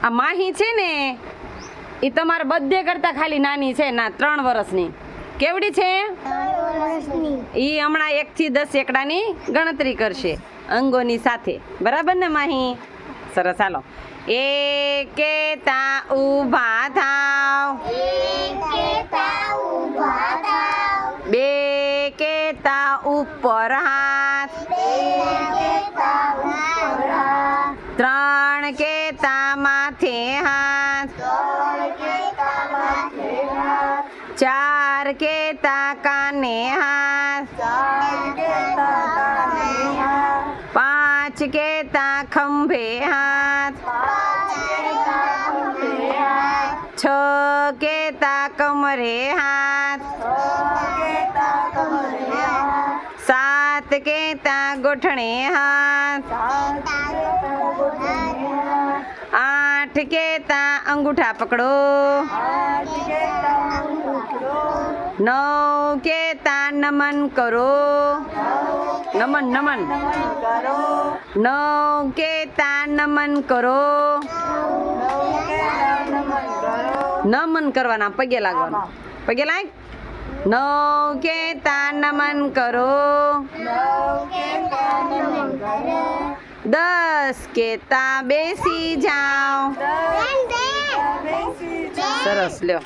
આ માહી છે ને એ તમારા બધે કરતા ખાલી નાની છે ના 3 વર્ષની. કેવડી છે? એ હમણાં 1 થી 10 એકડાની ગણતરી કરશે અંગોની સાથે. બરાબર ને માહી? સરસ. હાલો. એકેતા ઊભા થાવ. બે કેતા ઉપર હાથ. 3 કેતા માથે હાથ. 4 કેતા કાને હાથ. 5 કેતા ખંભે હાથ. 6 કેતા કમરે હાથ. 7 કેતા ગોઠણે હાથ. 8 કેતા અંગૂઠા પકડો. 9 કેતા નમન કરો. નમન 9 કેતા નમન કરો. નમન કરવાના, પગે લાગવાના. પગે લાગ. 9 કેતા નમન કરો. 10 કેતા બેસી જાઓ. સરસ. લ્યો.